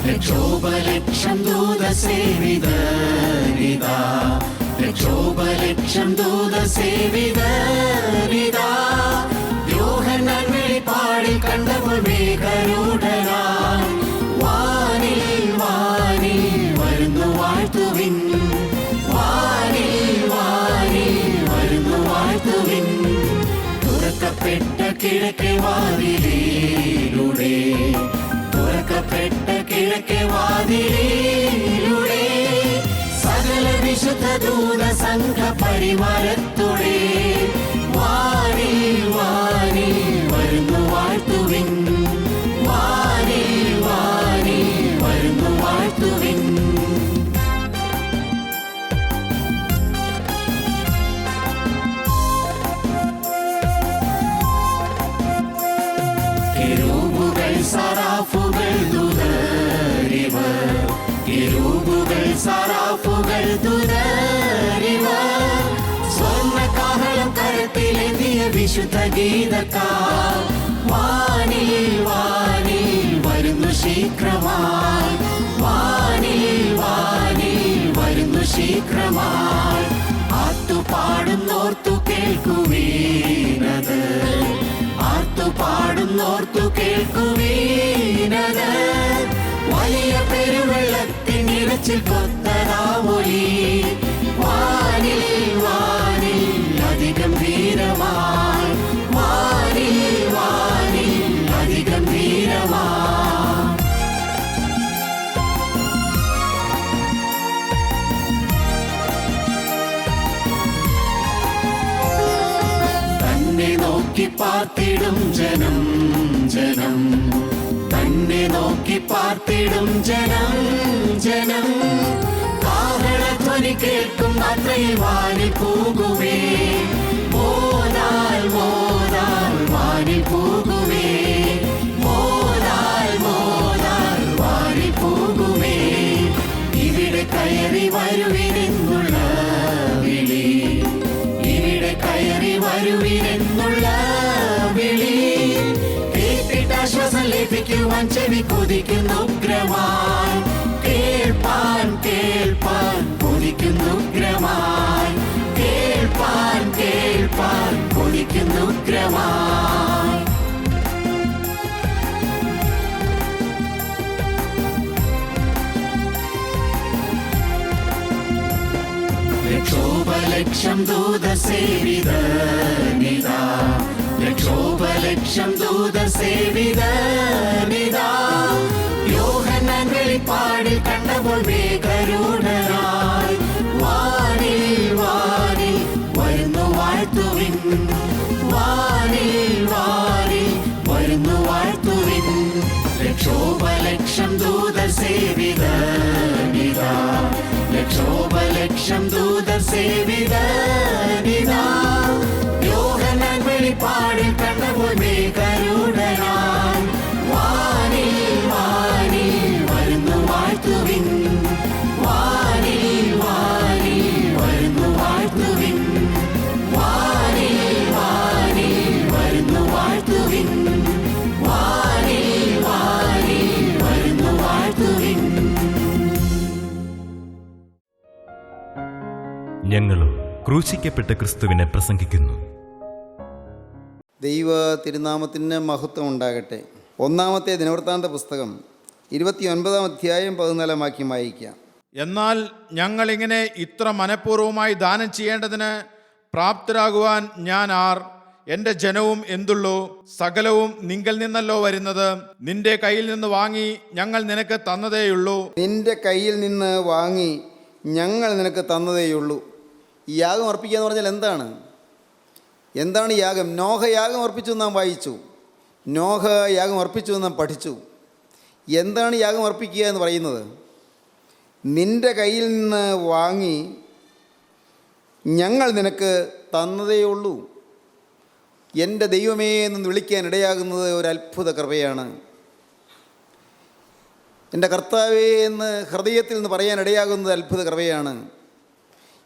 ലക്ഷോപലക്ഷം ദൂതസേവിതരിതാ, ലക്ഷോപലക്ഷം ദൂതസേവിതരിതാ. യോഹന്നാൻ വെളിപ്പാടിൽ കണ്ടപ്പോൾ മേഘരൂഢനായി വാനിൽ വാനിൽ വരുന്നു വാഴ്ത്തുവിൻ, വാനിൽ വാനിൽ വരുന്നു വാഴ്ത്തുവിൻ. തുറക്കപ്പെട്ട കിഴക്കേ വാതിലിലൂടെ, തുറക്കപ്പെട്ട കിഴക്കേ വാതിലിലൂടെ സകല വിശുദ്ധ ദൂത സംഘ പരിവാരത്തോടെ വാനിൽ വാനിൽ വരുന്നു വാഴ്ത്തുവിൻ, വാനിൽ വാനിൽ വരുന്നു വാഴ്ത്തുവിൻ. കെരൂബുകൾ സറാഫുകൾ ദൂതരിവർ, കെരൂബുകൾ സറാഫുകൾ ദൂതരിവർ. സ്വർണ്ണകാഹളം കരത്തിലേന്തിയ വിശുദ്ധ ഗീതക്കാർ വാനിൽ വാനിൽ വരുന്നു ശീഘ്രമായി, വാനിൽ വാനിൽ വരുന്നു ശീഘ്രമായി. ആർത്തുപാടുന്നോർത്തു കേൾക്കുവീനത്, ആർത്തുപാടുന്നോർത്തു കേൾക്കുവീനത്. വലിയ പെരുവെള്ളത്തിൻ ഇരച്ചിൽ കൊത്തനാമൊലി വാനിൽ വാനിൽ അതിഗംഭീരമായി, വാനിൽ വാനിൽ അതിഗംഭീരമായി. തന്നെ നോക്കി പാർത്തിടും ജനം, ജനം തന്നെ നോക്കി പാർത്തിടും ജനം, ജനം. കാഹളധ്വനി കേൾക്കും മാത്രയിൽ വാനിൽ പോകുവേ, മോനാൽ മോനാൽ വാനിൽ പോകുവേ, മോനാൽ മോനാൽ വാനിൽ പോകുവേ. ഇവിടെ കയറി വരുവിനെന്നുള്ള വിളി, ഇവിടെ കയറി വരുവിനെന്നുള്ള വിളി. ആശ്വാസം ലഭിക്കുവാൻ ചെവി കൊതിക്കുന്നു ഉഗ്രമായി, കേൾപ്പാൻ കേൾപ്പാൻ കൊതിക്കുന്നു ഉഗ്രമായി, കേൾപ്പാൻ കേൾപ്പാൻ കൊതിക്കുന്നു ഉഗ്രമായി. ലക്ഷോപലക്ഷം ദൂതസേവിതരിതാ, ലക്ഷോപലക്ഷം ദൂതസേവിതരിതാ. യോഹന്നാൻ വെളിപ്പാടിൽ കണ്ടപ്പോൾ മേഘരൂഢനായി വാനിൽ വാനിൽ വരുന്നു വാഴ്ത്തുവിൻ, വാനിൽ വാനിൽ വരുന്നു വാഴ്ത്തുവിൻ. ലക്ഷോപലക്ഷം ദൂതസേവിതരിതാ, ലക്ഷോപലക്ഷം ദൂതസേവിതരിതാ. യോഹന്നാൻ വെളിപ്പാടിൽ കണ്ടപ്പോൾ മേഘരൂഢനായി വാനിൽ വാനിൽ വരുന്നു വാഴ്ത്തുവിൻ, വാനിൽ വാനിൽ വരുന്നു വാഴ്ത്തുവിൻ, വാനിൽ വാനിൽ വരുന്നു വാഴ്ത്തുവിൻ, വാനിൽ വാനിൽ വരുന്നു വാഴ്ത്തുവിൻ. ഞങ്ങളും ക്രൂശിക്കപ്പെട്ട ക്രിസ്തുവിനെ പ്രസംഗിക്കുന്നു. ദൈവ തിരുനാമത്തിന് മഹത്വം ഉണ്ടാകട്ടെ. ഒന്നാമത്തെ ദിനവൃത്താന്ത പുസ്തകം 29 അധ്യായം 14 വാക്യം വായിക്കാം. എന്നാൽ ഞങ്ങളിങ്ങനെ ഇത്ര മനഃപൂർവ്വമായി ദാനം ചെയ്യേണ്ടതിന് പ്രാപ്തരാകുവാൻ ഞാൻ ആർ? എൻ്റെ ജനവും എന്തുള്ളൂ? സകലവും നിങ്കൽ നിന്നല്ലോ വരുന്നത്. നിന്റെ കയ്യിൽ നിന്ന് വാങ്ങി ഞങ്ങൾ നിനക്ക് തന്നതേയുള്ളൂ. നിന്റെ കയ്യിൽ നിന്ന് വാങ്ങി ഞങ്ങൾ നിനക്ക് തന്നതേയുള്ളൂ. ഈ യാഗം അർപ്പിക്കുക എന്ന് പറഞ്ഞാൽ എന്താണ്? എന്താണ് യാഗം? നോഹ യാഗം അർപ്പിച്ചു നാം വായിച്ചു, നോഹ യാഗം അർപ്പിച്ചു നാം പഠിച്ചു. എന്താണ് യാഗം അർപ്പിക്കുക എന്ന് പറയുന്നത്? നിന്റെ കയ്യിൽ നിന്ന് വാങ്ങി ഞങ്ങൾ നിനക്ക് തന്നതേയുള്ളൂ. എൻ്റെ ദൈവമേ എന്ന് വിളിക്കാൻ ഇടയാകുന്നത് ഒരു അത്ഭുത കൃപയാണ്. എൻ്റെ കർത്താവേ എന്ന് ഹൃദയത്തിൽ നിന്ന് പറയാൻ ഇടയാകുന്നത് അത്ഭുത കൃപയാണ്.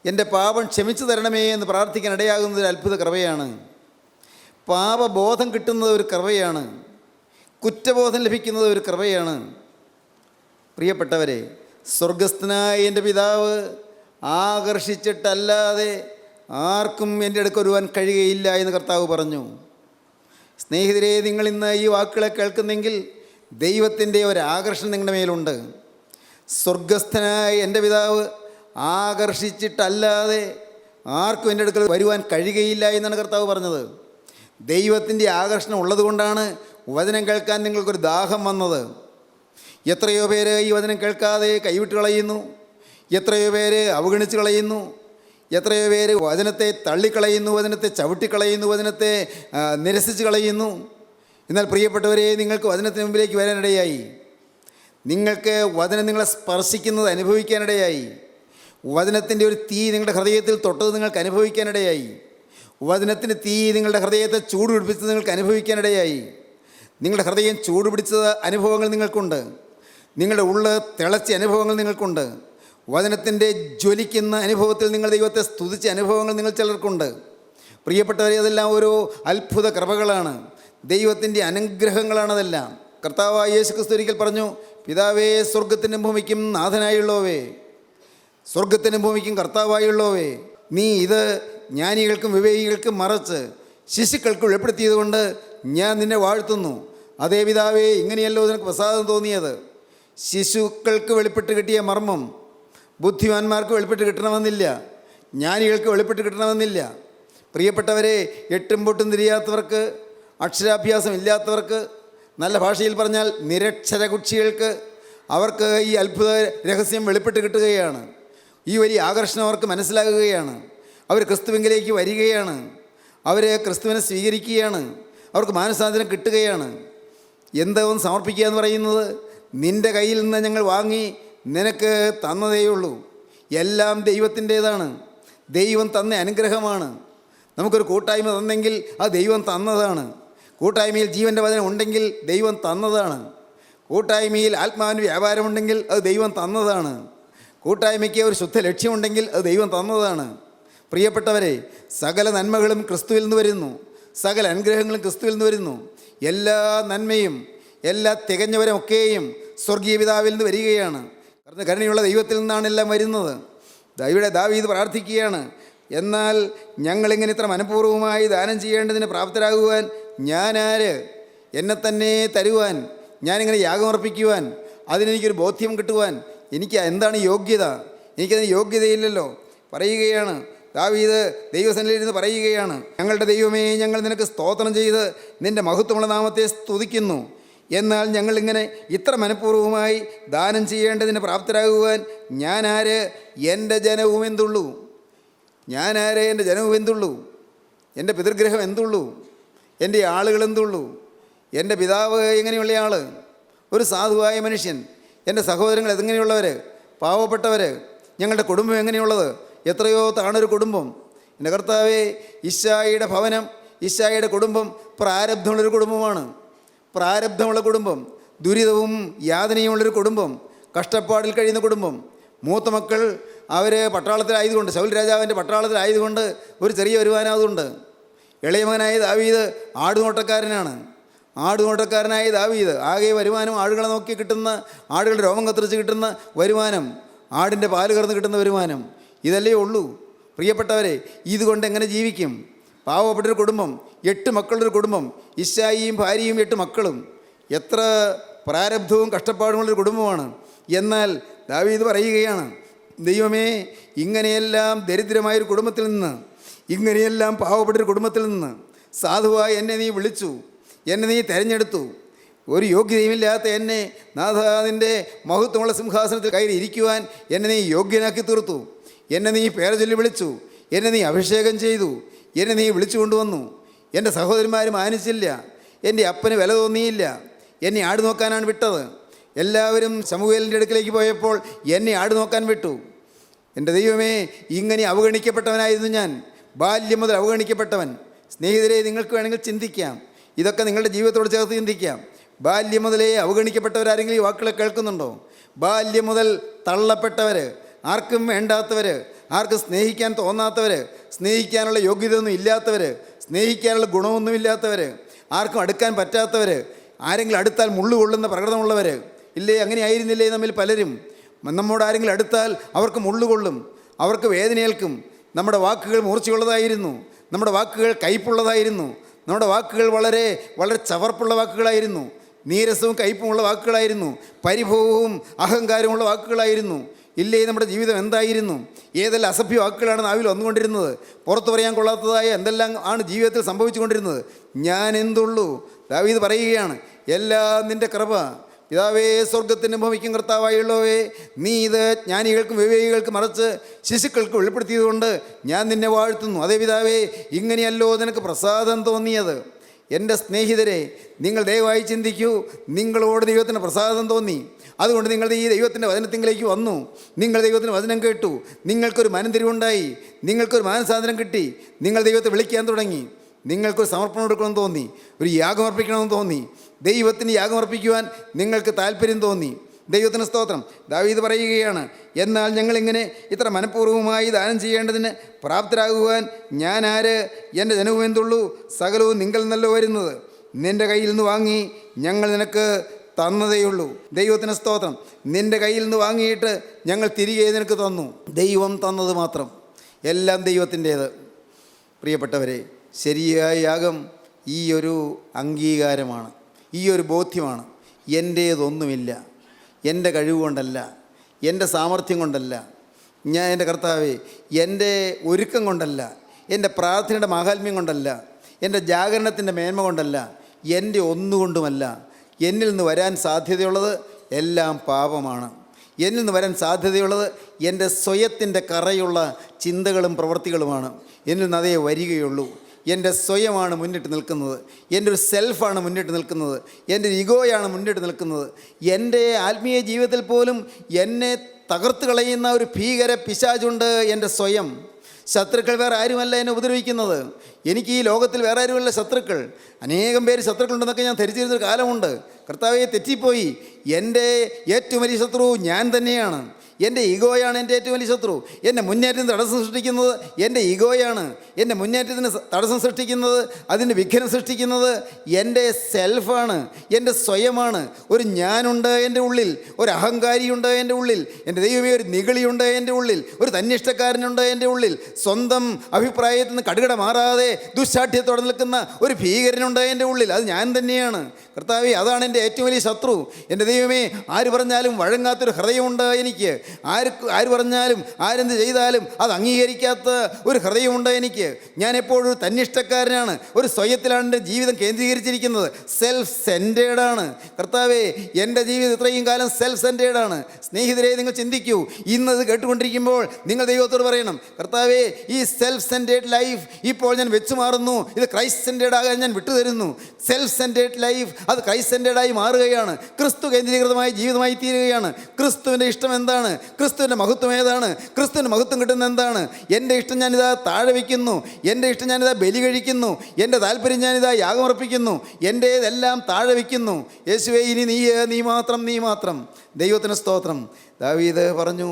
എൻ്റെ പാപം ക്ഷമിച്ചു തരണമേ എന്ന് പ്രാർത്ഥിക്കാൻ ഇടയാകുന്നത് ഒരു അത്ഭുത കൃപയാണ്. പാപബോധം കിട്ടുന്നത് ഒരു കൃപയാണ്. കുറ്റബോധം ലഭിക്കുന്നത് ഒരു കൃപയാണ്. പ്രിയപ്പെട്ടവരെ, സ്വർഗസ്ഥനായ എൻ്റെ പിതാവ് ആകർഷിച്ചിട്ടല്ലാതെ ആർക്കും എൻ്റെ അടുക്ക് വരുവാൻ കഴിയുകയില്ല എന്ന് കർത്താവ് പറഞ്ഞു. സ്നേഹിതരെ, നിങ്ങൾ ഇന്ന് ഈ വാക്കുകളെ കേൾക്കുന്നെങ്കിൽ ദൈവത്തിൻ്റെ ഒരാകർഷണം നിങ്ങളുടെ മേലുണ്ട്. സ്വർഗസ്ഥനായ എൻ്റെ പിതാവ് ആകർഷിച്ചിട്ടല്ലാതെ ആർക്കും എൻ്റെ അടുക്കൽ വരുവാൻ കഴിയുകയില്ല എന്നാണ് കർത്താവ് പറഞ്ഞത്. ദൈവത്തിൻ്റെ ആകർഷണം ഉള്ളതുകൊണ്ടാണ് വചനം കേൾക്കാൻ നിങ്ങൾക്കൊരു ദാഹം വന്നത്. എത്രയോ പേര് ഈ വചനം കേൾക്കാതെ കൈവിട്ട് കളയുന്നു, എത്രയോ പേര് അവഗണിച്ച് കളയുന്നു, എത്രയോ പേര് വചനത്തെ തള്ളിക്കളയുന്നു, വചനത്തെ ചവിട്ടിക്കളയുന്നു, വചനത്തെ നിരസിച്ച് കളയുന്നു. എന്നാൽ പ്രിയപ്പെട്ടവരെ, നിങ്ങൾക്ക് വചനത്തിന് മുമ്പിലേക്ക് വരാനിടയായി. നിങ്ങൾക്ക് വചനം നിങ്ങളെ സ്പർശിക്കുന്നത് അനുഭവിക്കാനിടയായി. വചനത്തിൻ്റെ ഒരു തീ നിങ്ങളുടെ ഹൃദയത്തിൽ തൊട്ടത് നിങ്ങൾക്ക് അനുഭവിക്കാനിടയായി. വചനത്തിൻ്റെ തീ നിങ്ങളുടെ ഹൃദയത്തെ ചൂടുപിടിപ്പിച്ചത് നിങ്ങൾക്ക് അനുഭവിക്കാനിടയായി. നിങ്ങളുടെ ഹൃദയം ചൂടുപിടിച്ച അനുഭവങ്ങൾ നിങ്ങൾക്കുണ്ട്. നിങ്ങളുടെ ഉള്ള് തിളച്ച അനുഭവങ്ങൾ നിങ്ങൾക്കുണ്ട്. വചനത്തിൻ്റെ ജ്വലിക്കുന്ന അനുഭവത്തിൽ നിങ്ങൾ ദൈവത്തെ സ്തുതിച്ച അനുഭവങ്ങൾ നിങ്ങൾ ചിലർക്കുണ്ട്. പ്രിയപ്പെട്ടവരെ, അതെല്ലാം ഓരോ അത്ഭുത കൃപകളാണ്, ദൈവത്തിൻ്റെ അനുഗ്രഹങ്ങളാണതെല്ലാം. കർത്താവായ യേശുക്രിസ്തു ഒരിക്കൽ പറഞ്ഞു, പിതാവേ, സ്വർഗത്തിനും ഭൂമിക്കും നാഥനായുള്ളവേ, സ്വർഗത്തിനും ഭൂമിക്കും കർത്താവായുള്ളവേ, നീ ഇത് ജ്ഞാനികൾക്കും വിവേകികൾക്കും മറച്ച് ശിശുക്കൾക്ക് വെളിപ്പെടുത്തിയത് കൊണ്ട് ഞാൻ നിന്നെ വാഴ്ത്തുന്നു. അതേ പിതാവേ, ഇങ്ങനെയല്ലോ നിനക്ക് പ്രസാദം തോന്നിയത്. ശിശുക്കൾക്ക് വെളിപ്പെട്ട് കിട്ടിയ മർമ്മം ബുദ്ധിമാന്മാർക്ക് വെളിപ്പെട്ട് കിട്ടണമെന്നില്ല, ജ്ഞാനികൾക്ക് വെളിപ്പെട്ട് കിട്ടണമെന്നില്ല. പ്രിയപ്പെട്ടവരെ, എട്ടും പൊട്ടും തിരിയാത്തവർക്ക്, അക്ഷരാഭ്യാസം ഇല്ലാത്തവർക്ക്, നല്ല ഭാഷയിൽ പറഞ്ഞാൽ നിരക്ഷര കുക്ഷികൾക്ക്, അവർക്ക് ഈ അത്ഭുത രഹസ്യം വെളിപ്പെട്ട് കിട്ടുകയാണ്. ഈ വലിയ ആകർഷണം അവർക്ക് മനസ്സിലാകുകയാണ്. അവർ ക്രിസ്തുവിലേക്ക് വരികയാണ്, അവർ ക്രിസ്തുവിനെ സ്വീകരിക്കുകയാണ്, അവർക്ക് മാനസാന്തരം കിട്ടുകയാണ്. എന്താവും സമർപ്പിക്കുക എന്ന് പറയുന്നത്, നിൻ്റെ കയ്യിൽ നിന്ന് ഞങ്ങൾ വാങ്ങി നിനക്ക് തന്നതേയുള്ളൂ. എല്ലാം ദൈവത്തിൻ്റേതാണ്, ദൈവം തന്ന അനുഗ്രഹമാണ്. നമുക്കൊരു കൂട്ടായ്മ തന്നെങ്കിൽ അത് ദൈവം തന്നതാണ്. കൂട്ടായ്മയിൽ ജീവൻ്റെ വചനം ഉണ്ടെങ്കിൽ ദൈവം തന്നതാണ്. കൂട്ടായ്മയിൽ ആത്മാവിന് വ്യാപാരമുണ്ടെങ്കിൽ അത് ദൈവം തന്നതാണ്. കൂട്ടായ്മയ്ക്ക് ഒരു ശുദ്ധ ലക്ഷ്യമുണ്ടെങ്കിൽ അത് ദൈവം തന്നതാണ്. പ്രിയപ്പെട്ടവരെ, സകല നന്മകളും ക്രിസ്തുവിൽ നിന്ന് വരുന്നു, സകല അനുഗ്രഹങ്ങളും ക്രിസ്തുവിൽ നിന്ന് വരുന്നു. എല്ലാ നന്മയും എല്ലാ തികഞ്ഞവരൊക്കെയും സ്വർഗീയ പിതാവിൽ നിന്ന് വരികയാണ്. കരുണയുള്ള ദൈവത്തിൽ നിന്നാണ് എല്ലാം വരുന്നത്. ദാവീദ് പ്രാർത്ഥിക്കുകയാണ്, എന്നാൽ ഞങ്ങളിങ്ങനെ ഇത്ര മനഃപൂർവ്വമായി ദാനം ചെയ്യേണ്ടതിന് പ്രാപ്തരാകുവാൻ ഞാനാര്? എന്നെ തന്നെ തരുവാൻ, ഞാനിങ്ങനെ യാഗമർപ്പിക്കുവാൻ, അതിനെനിക്കൊരു ബോധ്യം കിട്ടുവാൻ എനിക്ക് എന്താണ് യോഗ്യത? എനിക്കതിന് യോഗ്യതയില്ലല്ലോ. പറയുകയാണ് ദാവീദ്, ദൈവസന്നിധിയിലിരുന്ന് പറയുകയാണ്, ഞങ്ങളുടെ ദൈവമേ, ഞങ്ങൾ നിനക്ക് സ്തോത്രം ചെയ്ത് നിൻ്റെ മഹത്വമുള്ള നാമത്തെ സ്തുതിക്കുന്നു. എന്നാൽ ഞങ്ങളിങ്ങനെ ഇത്ര മനഃപൂർവ്വമായി ദാനം ചെയ്യേണ്ടതിന് പ്രാപ്തരാകുവാൻ ഞാനാര്? എൻ്റെ ജനവും എന്തുള്ളൂ? ഞാനാര്? എൻ്റെ ജനവും എന്തുള്ളൂ? എൻ്റെ പിതൃഗ്രഹം എന്തുള്ളൂ? എൻ്റെ ആളുകൾ എന്തുള്ളൂ? എൻ്റെ പിതാവ് എങ്ങനെയുള്ള ആൾ? ഒരു സാധുവായ മനുഷ്യൻ. എൻ്റെ സഹോദരങ്ങൾ എങ്ങനെയുള്ളവർ? പാവപ്പെട്ടവർ. ഞങ്ങളുടെ കുടുംബം എങ്ങനെയുള്ളത്? എത്രയോ താണൊരു കുടുംബം. എൻ്റെ കർത്താവേ, ഇശായിയുടെ ഭവനം, ഇശായിയുടെ കുടുംബം പ്രാരബ്ധമുള്ളൊരു കുടുംബമാണ്. പ്രാരബ്ധമുള്ള കുടുംബം, ദുരിതവും യാതനയുമുള്ളൊരു കുടുംബം, കഷ്ടപ്പാടിൽ കഴിയുന്ന കുടുംബം. മൂത്ത മക്കൾ അവർ പട്ടാളത്തിലായതുകൊണ്ട്, ശൗൽ രാജാവിൻ്റെ പട്ടാളത്തിലായതുകൊണ്ട് ഒരു ചെറിയ വരുമാനം അതുണ്ട്. ഇളയ മകനായ ദാവീദ് ആടുനോട്ടക്കാരനാണ്. ആടുനോട്ടക്കാരനായ ദാവീദ് ആകെ വരുമാനം ആടുകളെ നോക്കി കിട്ടുന്ന, ആടുകളുടെ രോമം കത്തിരിച്ച് കിട്ടുന്ന വരുമാനം, ആടിൻ്റെ പാല് കറന്ന് കിട്ടുന്ന വരുമാനം, ഇതല്ലേ ഉള്ളൂ. പ്രിയപ്പെട്ടവരെ, ഇതുകൊണ്ട് എങ്ങനെ ജീവിക്കും? പാവപ്പെട്ടൊരു കുടുംബം, 8 മക്കളുടെ കുടുംബം, ഇശായിയും ഭാര്യയും 8 മക്കളും. എത്ര പ്രാരബ്ധവും കഷ്ടപ്പാടുമുള്ളൊരു കുടുംബമാണ്. എന്നാൽ ദാവീദ് പറയുകയാണ്, ദൈവമേ, ഇങ്ങനെയെല്ലാം ദരിദ്രമായൊരു കുടുംബത്തിൽ നിന്ന്, ഇങ്ങനെയെല്ലാം പാവപ്പെട്ടൊരു കുടുംബത്തിൽ നിന്ന് സാധുവായി എന്നെ നീ വിളിച്ചു, എന്നെ നീ തിരഞ്ഞെടുത്തു. ഒരു യോഗ്യതയുമില്ലാത്ത എന്നെ നാഥാതിൻ്റെ മഹത്വമുള്ള സിംഹാസനത്തിൽ കയറി ഇരിക്കുവാൻ എന്നെ നീ യോഗ്യനാക്കി തീർത്തു. എന്നെ നീ പേര് ചൊല്ലി വിളിച്ചു, എന്നെ നീ അഭിഷേകം ചെയ്തു, എന്നെ നീ വിളിച്ചു കൊണ്ടുവന്നു. എൻ്റെ സഹോദരന്മാർ മാനിച്ചില്ല, എൻ്റെ അപ്പന് വില തോന്നിയില്ല, എന്നെ ആട് നോക്കാനാണ് വിട്ടത്. എല്ലാവരും ശമൂവേലിൻ്റെ അടുക്കലേക്ക് പോയപ്പോൾ എന്നെ ആട് നോക്കാൻ വിട്ടു. എൻ്റെ ദൈവമേ, ഇങ്ങനെ അവഗണിക്കപ്പെട്ടവനായിരുന്നു ഞാൻ, ബാല്യം മുതൽ അവഗണിക്കപ്പെട്ടവൻ. സ്നേഹിതരെ, നിങ്ങൾക്ക് വേണമെങ്കിൽ ചിന്തിക്കാം, ഇതൊക്കെ നിങ്ങളുടെ ജീവിതത്തോട് ചേർത്ത് ചിന്തിക്കാം. ബാല്യം മുതലേ അവഗണിക്കപ്പെട്ടവരാരെങ്കിലും ഈ വാക്കുകളെ കേൾക്കുന്നുണ്ടോ? ബാല്യം മുതൽ തള്ളപ്പെട്ടവർ, ആർക്കും വേണ്ടാത്തവർ, ആർക്കും സ്നേഹിക്കാൻ തോന്നാത്തവർ, സ്നേഹിക്കാനുള്ള യോഗ്യതയൊന്നും ഇല്ലാത്തവർ, സ്നേഹിക്കാനുള്ള ഗുണമൊന്നുമില്ലാത്തവർ, ആർക്കും അടുക്കാൻ പറ്റാത്തവർ, ആരെങ്കിലും അടുത്താൽ മുള്ളുകൊള്ളുന്ന പ്രകൃതമുള്ളവർ, ഇല്ലേ? അങ്ങനെ ആയിരുന്നില്ലേ നമ്മിൽ പലരും? നമ്മോട് ആരെങ്കിലും അടുത്താൽ അവർക്ക് മുള്ളുകൊള്ളും, അവർക്ക് വേദനയേൽക്കും. നമ്മുടെ വാക്കുകൾ മൂർച്ചയുള്ളതായിരുന്നു, നമ്മുടെ വാക്കുകൾ കയ്പുള്ളതായിരുന്നു, നമ്മുടെ വാക്കുകൾ വളരെ വളരെ ചവർപ്പുള്ള വാക്കുകളായിരുന്നു, നീരസവും കയ്പുമുള്ള വാക്കുകളായിരുന്നു, പരിഭവവും അഹങ്കാരമുള്ള വാക്കുകളായിരുന്നു. ഇല്ലേ? നമ്മുടെ ജീവിതം എന്തായിരുന്നു? ഏതെല്ലാം അസഭ്യ വാക്കുകളാണ് നാവിൽ വന്നുകൊണ്ടിരുന്നത്? പുറത്തു പറയാൻ കൊള്ളാത്തതായ എന്തെല്ലാം ആണ് ജീവിതത്തിൽ സംഭവിച്ചുകൊണ്ടിരുന്നത്? ഞാൻ എന്തുള്ളൂ? ദാവീദ് പറയുകയാണ്, എല്ലാം നിൻ്റെ കൃപ. പിതാവേ, സ്വർഗത്തിൻ്റെ ഭൂമിക്കും കർത്താവായുള്ളവേ, നീ ഇത് ജ്ഞാനികൾക്കും വിവേകികൾക്കും മറച്ച് ശിശുക്കൾക്ക് വെളിപ്പെടുത്തിയതുകൊണ്ട് ഞാൻ നിന്നെ വാഴ്ത്തുന്നു. അതേ പിതാവേ, ഇങ്ങനെയല്ലോ നിനക്ക് പ്രസാദം തോന്നിയത്. എൻ്റെ സ്നേഹിതരെ, നിങ്ങൾ ദയവായി ചിന്തിക്കൂ. നിങ്ങളോട് ദൈവത്തിന് പ്രസാദം തോന്നി, അതുകൊണ്ട് നിങ്ങൾ ഈ ദൈവത്തിൻ്റെ വചനത്തിലേക്ക് വന്നു. നിങ്ങൾ ദൈവത്തിൻ്റെ വചനം കേട്ടു, നിങ്ങൾക്കൊരു മനംതിരിവുണ്ടായി, നിങ്ങൾക്കൊരു മാനസാന്തരം കിട്ടി, നിങ്ങൾ ദൈവത്തെ വിളിക്കാൻ തുടങ്ങി, നിങ്ങൾക്കൊരു സമർപ്പണം എടുക്കണമെന്ന് തോന്നി, ഒരു യാഗം അർപ്പിക്കണമെന്ന് തോന്നി, ദൈവത്തിന് യാഗം അർപ്പിക്കുവാൻ നിങ്ങൾക്ക് താല്പര്യം തോന്നി. ദൈവത്തിന് സ്തോത്രം. ദാവീദ് പറയുകയാണ്, എന്നാൽ ഞങ്ങളിങ്ങനെ ഇത്ര മനഃപൂർവ്വമായി ദാനം ചെയ്യേണ്ടതിന് പ്രാപ്തരാകുവാൻ ഞാൻ ആര്? എൻ്റെ ജനവും എന്തുള്ളൂ? സകലവും നിങ്ങൾ നിന്നല്ലോ വരുന്നത്. നിൻ്റെ കയ്യിൽ നിന്ന് വാങ്ങി ഞങ്ങൾ നിനക്ക് തന്നതേയുള്ളൂ. ദൈവത്തിന് സ്തോത്രം. നിൻ്റെ കയ്യിൽ നിന്ന് വാങ്ങിയിട്ട് ഞങ്ങൾ തിരികെ നിനക്ക് തന്നു. ദൈവം തന്നത് മാത്രം, എല്ലാം ദൈവത്തിൻ്റേത്. പ്രിയപ്പെട്ടവരെ, ശരിയായ യാഗം ഈ ഒരു അംഗീകാരമാണ്, ഈ ഒരു ബോധ്യമാണ്. എൻ്റേതൊന്നുമില്ല, എൻ്റെ കഴിവ് കൊണ്ടല്ല, എൻ്റെ സാമർഥ്യം കൊണ്ടല്ല, ഞാൻ എൻ്റെ കർത്താവേ, എൻ്റെ ഒരുക്കം കൊണ്ടല്ല, എൻ്റെ പ്രാർത്ഥനയുടെ മാഹാത്മ്യം കൊണ്ടല്ല, എൻ്റെ ജാഗരണത്തിൻ്റെ മേന്മ കൊണ്ടല്ല, എൻ്റെ ഒന്നുകൊണ്ടുമല്ല. എന്നിൽ നിന്ന് വരാൻ സാധ്യതയുള്ളത് എല്ലാം പാപമാണ്. എന്നിൽ നിന്ന് വരാൻ സാധ്യതയുള്ളത് എൻ്റെ സ്വയത്തിൻ്റെ കറയുള്ള ചിന്തകളും പ്രവൃത്തികളുമാണ്. എന്നിൽ നിന്ന് അതേ വരികയുള്ളൂ. എൻ്റെ സ്വയമാണ് മുന്നിട്ട് നിൽക്കുന്നത്, എൻ്റെ ഒരു സെൽഫാണ് മുന്നിട്ട് നിൽക്കുന്നത്, എൻ്റെ ഒരു ഇഗോയാണ് മുന്നിട്ട് നിൽക്കുന്നത്. എൻ്റെ ആത്മീയ ജീവിതത്തിൽ പോലും എന്നെ തകർത്ത് കളയുന്ന ഒരു ഭീകര പിശാചുണ്ട്, എൻ്റെ സ്വയം. ശത്രുക്കൾ വേറെ ആരുമല്ല എന്നെ ഉപദ്രവിക്കുന്നത്. എനിക്ക് ഈ ലോകത്തിൽ വേറെ ആരുമല്ല ശത്രുക്കൾ. അനേകം പേര് ശത്രുക്കളുണ്ടെന്നൊക്കെ ഞാൻ ധരിച്ചിരുന്നൊരു കാലമുണ്ട്. കർത്താവെ, തെറ്റിപ്പോയി. എൻ്റെ ഏറ്റവും വലിയ ശത്രു ഞാൻ തന്നെയാണ്. എൻ്റെ ഈഗോയാണ് എൻ്റെ ഏറ്റവും വലിയ ശത്രു. എൻ്റെ മുന്നേറ്റത്തിന് തടസ്സം സൃഷ്ടിക്കുന്നത് എൻ്റെ ഈഗോയാണ്. എൻ്റെ മുന്നേറ്റത്തിന് തടസ്സം സൃഷ്ടിക്കുന്നത്, അതിന് വിഘ്നം സൃഷ്ടിക്കുന്നത് എൻ്റെ സെൽഫാണ്, എൻ്റെ സ്വയമാണ്. ഒരു ഞാനുണ്ട് എൻ്റെ ഉള്ളിൽ, ഒരു അഹങ്കാരിയുണ്ട് എൻ്റെ ഉള്ളിൽ, എൻ്റെ ദൈവമേ ഒരു നിഗളിയുണ്ട് എൻ്റെ ഉള്ളിൽ, ഒരു തന്നിഷ്ടക്കാരനുണ്ട് എൻ്റെ ഉള്ളിൽ, സ്വന്തം അഭിപ്രായത്തിൽ നിന്ന് കടുകട മാറാതെ ദുശാഠ്യത്തോടെ നിൽക്കുന്ന ഒരു ഭീകരനുണ്ട് എൻ്റെ ഉള്ളിൽ. അത് ഞാൻ തന്നെയാണ്. കർത്താവേ, അതാണ് എൻ്റെ ഏറ്റവും വലിയ ശത്രു. എൻ്റെ ദൈവമേ, ആര് പറഞ്ഞാലും വഴങ്ങാത്തൊരു ഹൃദയമുണ്ട് എനിക്ക്. ആര് പറഞ്ഞാലും ആരെന്ത് ചെയ്താലും അത് അംഗീകരിക്കാത്ത ഒരു ഹൃദയമുണ്ട് എനിക്ക്. ഞാൻ എപ്പോഴും ഒരു തന്നിഷ്ടക്കാരനാണ്, ഒരു സ്വയത്തിലാണ് എൻ്റെ ജീവിതം കേന്ദ്രീകരിച്ചിരിക്കുന്നത്. സെൽഫ് സെൻറ്റേർഡാണ്. കർത്താവേ, എൻ്റെ ജീവിതം ഇത്രയും കാലം സെൽഫ് സെൻറ്റേർഡാണ്. സ്നേഹിതരെ, നിങ്ങൾ ചിന്തിക്കൂ. ഇന്നത് കേട്ടുകൊണ്ടിരിക്കുമ്പോൾ നിങ്ങൾ ദൈവത്തോട് പറയണം, കർത്താവേ, ഈ സെൽഫ് സെൻറ്റേർഡ് ലൈഫ് ഇപ്പോൾ ഞാൻ വെച്ചു മാറുന്നു. ഇത് ക്രൈസ്റ്റ് സെൻറ്റേർഡ് ആകാൻ ഞാൻ വിട്ടുതരുന്നു. സെൽഫ് സെൻറ്റേർഡ് ലൈഫ് അത് ക്രൈസ്റ്റ് സെൻറ്റേർഡായി മാറുകയാണ്, ക്രിസ്തു കേന്ദ്രീകൃതമായ ജീവിതമായി തീരുകയാണ്. ക്രിസ്തുവിൻ്റെ ഇഷ്ടം എന്താണ്? ക്രിസ്തുവിൻ്റെ മഹത്വം ഏതാണ്? ക്രിസ്തുവിൻ്റെ മഹത്വം കിട്ടുന്ന എന്താണ്? എൻ്റെ ഇഷ്ടം ഞാനിതാ താഴെ വയ്ക്കുന്നു, എൻ്റെ ഇഷ്ടം ഞാനിതാ ബലി കഴിക്കുന്നു, എൻ്റെ താല്പര്യം ഞാനിതാ യാഗമർപ്പിക്കുന്നു, എൻ്റേതെല്ലാം താഴെ വയ്ക്കുന്നു. യേശുവേ, ഇനി നീ മാത്രം. ദൈവത്തിന് സ്തോത്രം. ദാവീദ് പറഞ്ഞു,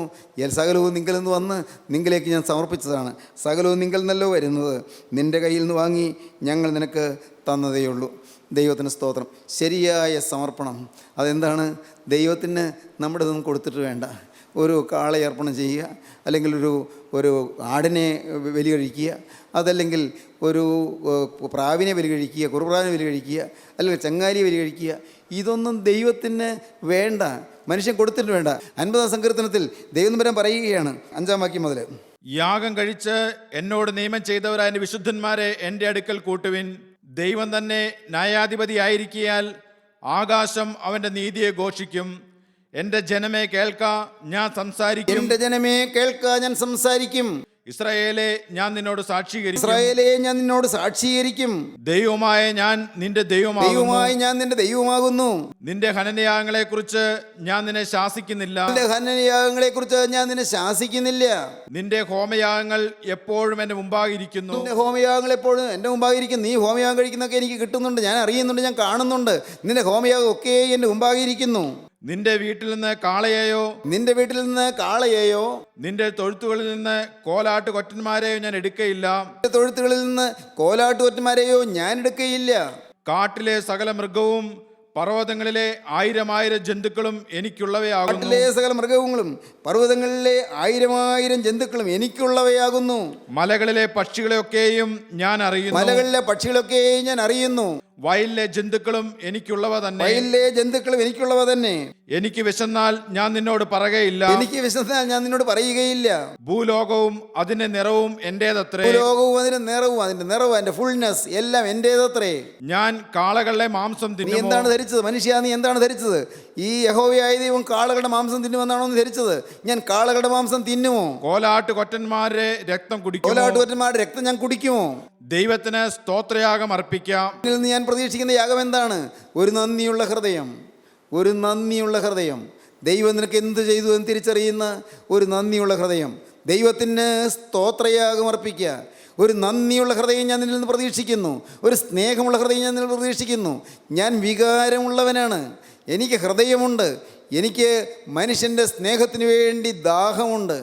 സകലവും നിങ്കിൽ നിന്ന് വന്ന് നിങ്കിലേക്ക് ഞാൻ സമർപ്പിച്ചതാണ്. സകലവും നിങ്കിൽ നിന്നല്ലോ വരുന്നത്. നിൻ്റെ കയ്യിൽ നിന്ന് വാങ്ങി ഞങ്ങൾ നിനക്ക് തന്നതേയുള്ളൂ. ദൈവത്തിന് സ്തോത്രം. ശരിയായ സമർപ്പണം അതെന്താണ്? ദൈവത്തിന് നമ്മുടെ ഇതൊന്നും കൊടുത്തിട്ട് വേണ്ട. ഒരു കാളയെ അർപ്പണം ചെയ്യുക, അല്ലെങ്കിൽ ഒരു ആടിനെ ബലി കഴിക്കുക, അതല്ലെങ്കിൽ ഒരു പ്രാവിനെ ബലി കഴിക്കുക, കുറുപ്രാവിനെ ബലി കഴിക്കുക, അല്ലെങ്കിൽ ചങ്ങാലിയെ ബലി കഴിക്കുക. ഇതൊന്നും ദൈവത്തിന് വേണ്ട, മനുഷ്യൻ കൊടുത്തിട്ട് വേണ്ട. 50-ാം സങ്കീർത്തനത്തിൽ ദൈവം പറയുകയാണ്, 5-ാം വാക്യം മുതൽ, യാഗം കഴിച്ച് എന്നോട് നിയമം ചെയ്തവരായ എൻ്റെ വിശുദ്ധന്മാരെ എൻ്റെ അടുക്കൽ കൂട്ടുവിൻ. ദൈവം തന്നെ ന്യായാധിപതിയായിരിക്കിയാൽ ആകാശം അവൻ്റെ നീതിയെ ഘോഷിക്കും. എൻ്റെ ജനമേ കേൾക്ക, ഞാൻ സംസാരിക്കും. എൻ്റെ ജനമേ കേൾക്ക, ഞാൻ സംസാരിക്കും. ഇസ്രായേലേ, ഞാൻ നിന്നോട് സാക്ഷീകരിക്കും. ദൈവമായ ഞാൻ നിന്റെ ദൈവമാകുന്നു. നിന്റെ ഹനനയാഗങ്ങളെ കുറിച്ച് ഞാൻ നിന്നെ ശാസിക്കുന്നില്ല. നിന്റെ ഹോമയാഗങ്ങൾ എപ്പോഴും എന്റെ മുമ്പായിരിക്കുന്നു. നീ ഹോമയാഗം കഴിക്കുന്നൊക്കെ എനിക്ക് കിട്ടുന്നുണ്ട്, ഞാൻ അറിയുന്നുണ്ട്, ഞാൻ കാണുന്നുണ്ട്. നിന്റെ ഹോമയാഗം ഒക്കെ എന്റെ മുമ്പായിരിക്കുന്നു. നിന്റെ വീട്ടിൽ നിന്ന് കാളയെയോ നിന്റെ തൊഴുത്തുകളിൽ നിന്ന് കോലാട്ട് കൊറ്റന്മാരെയോ ഞാൻ എടുക്കയില്ല. കാട്ടിലെ സകല മൃഗവും പർവ്വതങ്ങളിലെ ആയിരം ജന്തുക്കളും എനിക്കുള്ളവയാകുന്നു. കാട്ടിലെ സകല മൃഗങ്ങളും പർവ്വതങ്ങളിലെ ആയിരം ജന്തുക്കളും എനിക്കുള്ളവയാകുന്നു. മലകളിലെ പക്ഷികളെയൊക്കെയും ഞാൻ അറിയുന്നു. മലകളിലെ പക്ഷികളൊക്കെ ഞാൻ അറിയുന്നു. വയലിലെ ജന്തുക്കളും എനിക്കുള്ളവ തന്നെ. വയലിലെ ജന്തുക്കളും എനിക്കുള്ളവ തന്നെ. എനിക്ക് വിശന്നാൽ ഞാൻ നിന്നോട് പറയുകയില്ല. എനിക്ക് വിശന്നാൽ ഞാൻ നിന്നോട് പറയുകയില്ല. ഭൂലോകവും അതിന്റെ നിറവും എന്റേതത്രേ. ഭൂലോകവും അതിന്റെ നിറവും അതിന്റെ ഫുൾനെസ് എല്ലാം എന്റേതത്രേ. ഞാൻ കാളകളുടെ മാംസം നീ തിന്നുമോ? എന്താണ് ധരിച്ചത്? മനുഷ്യ, നീ എന്താണ് ധരിച്ചത്? ഈ യഹോവയായ ദൈവം കാളകളുടെ മാംസം തിന്നുമെന്നാണോ നീ ധരിച്ചത്? ഞാൻ കാളകളുടെ മാംസം തിന്നുമോ? കോലാട്ടുകൊറ്റന്മാരുടെ രക്തം കുടിക്കുമോ? കോലാട്ടുകൊറ്റന്മാരുടെ രക്തം ഞാൻ കുടിക്കുമോ? ദൈവത്തിന് സ്തോത്രയാഗം അർപ്പിക്കാം. ഇതിൽ നിന്ന് ഞാൻ പ്രതീക്ഷിക്കുന്ന യാഗം എന്താണ്? ഒരു നന്ദിയുള്ള ഹൃദയം. ഒരു നന്ദിയുള്ള ഹൃദയം. ദൈവം നിനക്ക് എന്ത് ചെയ്തു എന്ന് തിരിച്ചറിയുന്ന ഒരു നന്ദിയുള്ള ഹൃദയം. ദൈവത്തിന് സ്തോത്രയാഗം അർപ്പിക്കുക. ഒരു നന്ദിയുള്ള ഹൃദയം ഞാൻ നിന്നിൽ നിന്ന് പ്രതീക്ഷിക്കുന്നു. ഒരു സ്നേഹമുള്ള ഹൃദയം ഞാൻ നിന്നിൽ പ്രതീക്ഷിക്കുന്നു. ഞാൻ വികാരമുള്ളവനാണ്. എനിക്ക് ഹൃദയമുണ്ട്. എനിക്ക് മനുഷ്യൻ്റെ സ്നേഹത്തിന് വേണ്ടി ദാഹമുണ്ട്.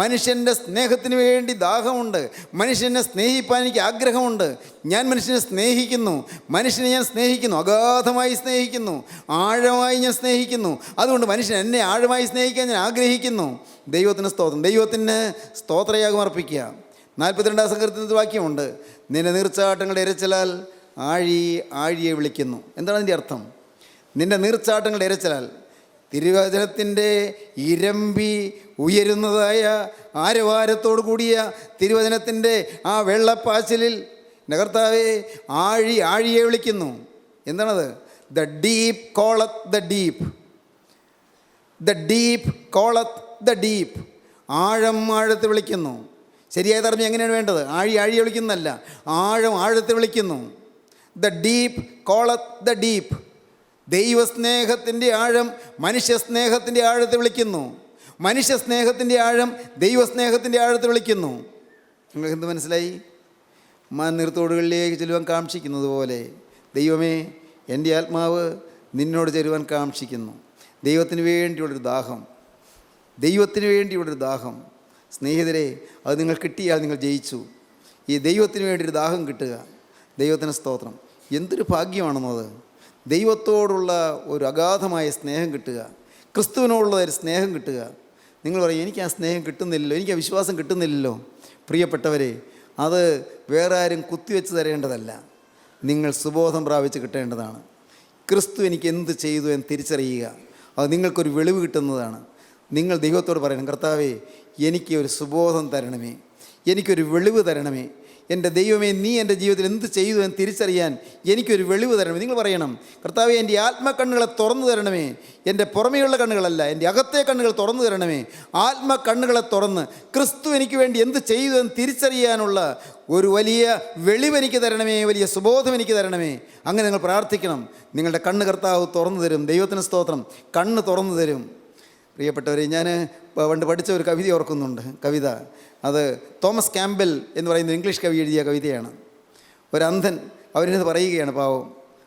മനുഷ്യൻ്റെ സ്നേഹത്തിന് വേണ്ടി ദാഹമുണ്ട്. മനുഷ്യനെ സ്നേഹിപ്പാൻ എനിക്ക് ആഗ്രഹമുണ്ട്. ഞാൻ മനുഷ്യനെ സ്നേഹിക്കുന്നു. മനുഷ്യനെ ഞാൻ സ്നേഹിക്കുന്നു. അഗാധമായി സ്നേഹിക്കുന്നു. ആഴമായി ഞാൻ സ്നേഹിക്കുന്നു. അതുകൊണ്ട് മനുഷ്യൻ എന്നെ ആഴമായി സ്നേഹിക്കാൻ ഞാൻ ആഗ്രഹിക്കുന്നു. ദൈവത്തിന് സ്തോത്രം. ദൈവത്തിന് സ്തോത്രയാഗം അർപ്പിക്കുക. 42 സങ്കീർത്തനത്തിൽ വാക്യമുണ്ട്, നിന്റെ നീർച്ചാട്ടങ്ങളുടെ ഇരച്ചിലാൽ ആഴിയെ വിളിക്കുന്നു. എന്താണ് അതിൻ്റെ അർത്ഥം? നിന്റെ നീർച്ചാട്ടങ്ങളുടെ ഇരച്ചിലാൽ, തിരുവചനത്തിൻ്റെ ഇരമ്പി ഉയരുന്നതായ ആരവാരത്തോടു കൂടിയ തിരുവചനത്തിൻ്റെ ആ വെള്ളപ്പാച്ചിലിൽ കർത്താവേ ആഴിയെ വിളിക്കുന്നു. എന്താണത്? The deep calleth the deep. The deep calleth the deep. ആഴത്തെ വിളിക്കുന്നു. ശരിയായ തർജ്ജമ എങ്ങനെയാണ് വേണ്ടത്? ആഴിയെ വിളിക്കുന്നതല്ല, ആഴത്തെ വിളിക്കുന്നു. The deep calleth the deep. ദൈവസ്നേഹത്തിൻ്റെ ആഴം മനുഷ്യസ്നേഹത്തിൻ്റെ ആഴത്തെ വിളിക്കുന്നു. മനുഷ്യസ്നേഹത്തിൻ്റെ ആഴം ദൈവസ്നേഹത്തിൻ്റെ ആഴത്തെ വിളിക്കുന്നു. നിങ്ങൾക്ക് എന്ത് മനസ്സിലായി? നീർത്തോടുകളിലേക്ക് ചെല്ലുവാൻ കാക്ഷിക്കുന്നത് പോലെ ദൈവമേ, എൻ്റെ ആത്മാവ് നിന്നോട് ചേരുവാൻ കാക്ഷിക്കുന്നു. ദൈവത്തിന് വേണ്ടിയുള്ളൊരു ദാഹം, ദൈവത്തിന് വേണ്ടിയുള്ളൊരു ദാഹം. സ്നേഹിതരെ, അത് നിങ്ങൾ കിട്ടിയാൽ നിങ്ങൾ ജയിച്ചു. ഈ ദൈവത്തിന് വേണ്ടിയൊരു ദാഹം കിട്ടുക. ദൈവത്തിന് സ്തോത്രം. എന്തൊരു ഭാഗ്യമാണെന്നത്! ദൈവത്തോടുള്ള ഒരു അഗാധമായ സ്നേഹം കിട്ടുക, ക്രിസ്തുവിനോടുള്ള ഒരു സ്നേഹം കിട്ടുക. നിങ്ങൾ പറയും, എനിക്ക് ആ സ്നേഹം കിട്ടുന്നില്ലല്ലോ, എനിക്ക് ആ വിശ്വാസം കിട്ടുന്നില്ലല്ലോ. പ്രിയപ്പെട്ടവരെ, അത് വേറെ ആരും കുത്തിവെച്ച് തരേണ്ടതല്ല, നിങ്ങൾ സുബോധം പ്രാപിച്ച് കിട്ടേണ്ടതാണ്. ക്രിസ്തു എനിക്ക് എന്ത് ചെയ്തു എന്ന് തിരിച്ചറിയുക. അത് നിങ്ങൾക്കൊരു വെളിവ് കിട്ടുന്നതാണ്. നിങ്ങൾ ദൈവത്തോട് പറയണം, കർത്താവേ, എനിക്ക് ഒരു സുബോധം തരണമേ, എനിക്കൊരു വെളിവ് തരണമേ. എൻ്റെ ദൈവമേ, നീ എൻ്റെ ജീവിതത്തിൽ എന്ത് ചെയ്തു എന്ന് തിരിച്ചറിയാൻ എനിക്കൊരു വെളിവ് തരണമേ. നിങ്ങൾ പറയണം, കർത്താവേ, എൻ്റെ ആത്മക്കണ്ണുകളെ തുറന്നു തരണമേ. എൻ്റെ പുറമേയുള്ള കണ്ണുകളല്ല, എൻ്റെ അകത്തെ കണ്ണുകൾ തുറന്നു തരണമേ. ആത്മക്കണ്ണുകളെ തുറന്ന് ക്രിസ്തു എനിക്ക് വേണ്ടി എന്ത് ചെയ്തു എന്ന് തിരിച്ചറിയാനുള്ള ഒരു വലിയ വെളിവ് എനിക്ക് തരണമേ, വലിയ സുബോധം എനിക്ക് തരണമേ. അങ്ങനെ നിങ്ങൾ പ്രാർത്ഥിക്കണം. നിങ്ങളുടെ കണ്ണ് കർത്താവ് തുറന്നു തരും. ദൈവത്തിന് സ്തോത്രം. കണ്ണ് തുറന്നു തരും. പ്രിയപ്പെട്ടവരെ, ഞാൻ പണ്ട് പഠിച്ച ഒരു കവിത ഓർക്കുന്നുണ്ട്. കവിത അത് തോമസ് ക്യാമ്പൽ എന്ന് പറയുന്ന ഇംഗ്ലീഷ് കവി എഴുതിയ കവിതയാണ്. ഒരു അന്ധൻ അവരിത് പറയുകയാണ്, പാവം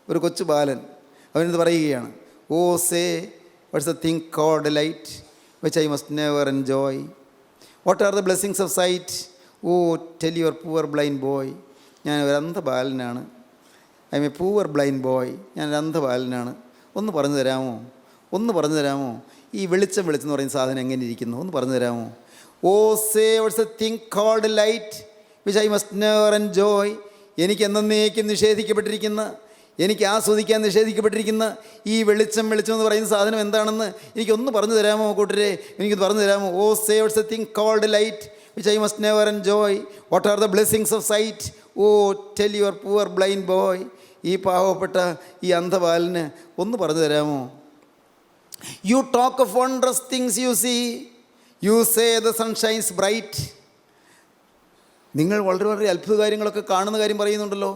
ഒരു കൊച്ചു ബാലൻ അവരിത് പറയുകയാണ്, O say what's a thing called light which I must never enjoy, what are the blessings of sight, O tell your poor blind boy. ഞാൻ ഒരു അന്ധ ബാലനാണ്. I am a poor blind boy. ഞാനൊരു അന്ധ ബാലനാണ്. ഒന്ന് പറഞ്ഞു തരാമോ? ഈ വെളിച്ചം എന്ന് പറയുന്ന സാധനം എങ്ങനെ ഇരിക്കുന്നു? ഒന്ന് പറഞ്ഞു തരാമോ? O say what's a thing called light which I must never enjoy. എനിക്ക് എന്നേക്കും നിഷേധിക്കപ്പെട്ടിരിക്കുന്ന, എനിക്ക് ആസ്വദിക്കാൻ നിഷേധിക്കപ്പെട്ടിരിക്കുന്ന ഈ വെളിച്ചം എന്ന് പറയുന്ന സാധനം എന്താണെന്ന് എനിക്കൊന്ന് പറഞ്ഞു തരാമോ കൂട്ടരെ? എനിക്കൊന്ന് പറഞ്ഞു തരാമോ? O say what's a thing called light which I must never enjoy, what are the blessings of sight, O tell your poor blind boy. ഈ പാവപ്പെട്ട ഈ അന്ധബാലന് ഒന്ന് പറഞ്ഞു തരാമോ? You talk of wondrous things you see. You say the sun shines bright. നിങ്ങൾ വളരെ അത്ഭുത കാര്യങ്ങളൊക്കെ കാണുന്ന കാര്യം പറയുന്നുണ്ടല്ലോ.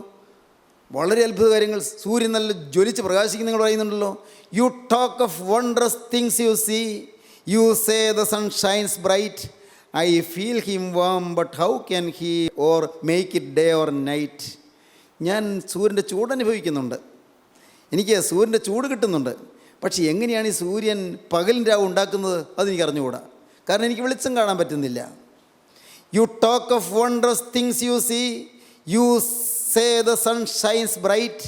വളരെ അത്ഭുത കാര്യങ്ങൾ, സൂര്യൻ നല്ല ജ്വലിച്ച് പ്രകാശിക്കുന്ന നിങ്ങൾ പറയുന്നുണ്ടല്ലോ. You talk of wondrous things you see. You say the sun shines bright. I feel him warm, but how can he or make it day or night? ഞാൻ സൂര്യൻ്റെ ചൂട് അനുഭവിക്കുന്നുണ്ട്. എനിക്ക് സൂര്യൻ്റെ ചൂട് കിട്ടുന്നുണ്ട്. പക്ഷേ എങ്ങനെയാണ് ഈ സൂര്യൻ പകലിൻ രാവ് ഉണ്ടാക്കുന്നത് അതെനിക്ക് അറിഞ്ഞുകൂടാ. കാരണം എനിക്ക് വെളിച്ചം കാണാൻ പറ്റുന്നില്ല. You talk of wondrous things you see. You say the sun shines bright.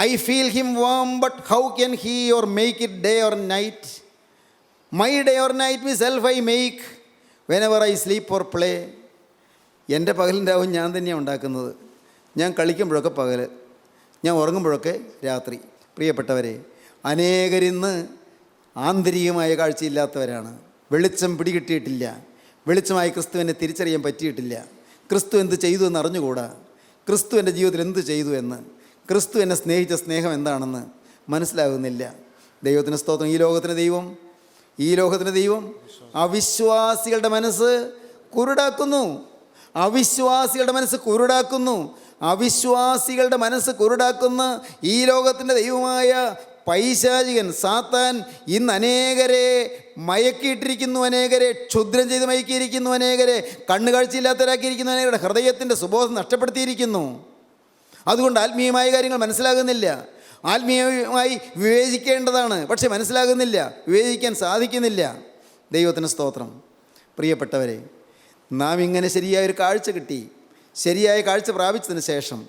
I feel him warm, but how can he or make it day or night? My day or night myself I make whenever I sleep or play. എൻ്റെ പകലും രാവും ഞാൻ തന്നെയാണ് ഉണ്ടാക്കുന്നത്. ഞാൻ കളിക്കുമ്പോഴൊക്കെ പകൽ, ഞാൻ ഉറങ്ങുമ്പോഴൊക്കെ രാത്രി. പ്രിയപ്പെട്ടവരെ, അനേകരിന്ന് ആന്തരികമായ കാഴ്ചയില്ലാത്തവരാണ്. വെളിച്ചം പിടികിട്ടിയിട്ടില്ല. വെളിച്ചമായി ക്രിസ്തുവിനെ തിരിച്ചറിയാൻ പറ്റിയിട്ടില്ല. ക്രിസ്തു എന്ത് ചെയ്തു എന്ന് അറിഞ്ഞുകൂടാ. ക്രിസ്തു എൻ്റെ ജീവിതത്തിൽ എന്ത് ചെയ്തു എന്ന്, ക്രിസ്തു എന്നെ സ്നേഹിച്ച സ്നേഹം എന്താണെന്ന് മനസ്സിലാകുന്നില്ല. ദൈവത്തിന് സ്തോത്രം. ഈ ലോകത്തിന് ദൈവം അവിശ്വാസികളുടെ മനസ്സ് കുരുടാക്കുന്നു. അവിശ്വാസികളുടെ മനസ്സ് കുരുടാക്കുന്ന ഈ ലോകത്തിൻ്റെ ദൈവമായ പൈശാചികൻ സാത്താൻ ഇന്ന് അനേകരെ മയക്കിയിട്ടിരിക്കുന്നു, അനേകരെ ക്ഷുദ്രം ചെയ്ത് മയക്കിയിരിക്കുന്നു, അനേകരെ കണ്ണുകാഴ്ചയില്ലാത്തവരാക്കിയിരിക്കുന്നു, അനേകരുടെ ഹൃദയത്തിൻ്റെ സുബോധം നഷ്ടപ്പെടുത്തിയിരിക്കുന്നു. അതുകൊണ്ട് ആത്മീയമായ കാര്യങ്ങൾ മനസ്സിലാകുന്നില്ല. ആത്മീയമായി വിവേചിക്കേണ്ടതാണ്, പക്ഷെ മനസ്സിലാകുന്നില്ല, വിവേചിക്കാൻ സാധിക്കുന്നില്ല. ദൈവത്തിന് സ്തോത്രം. പ്രിയപ്പെട്ടവരെ, നാം ഇങ്ങനെ ശരിയായൊരു കാഴ്ച കിട്ടി, ശരിയായ കാഴ്ച പ്രാപിച്ചതിന് ശേഷം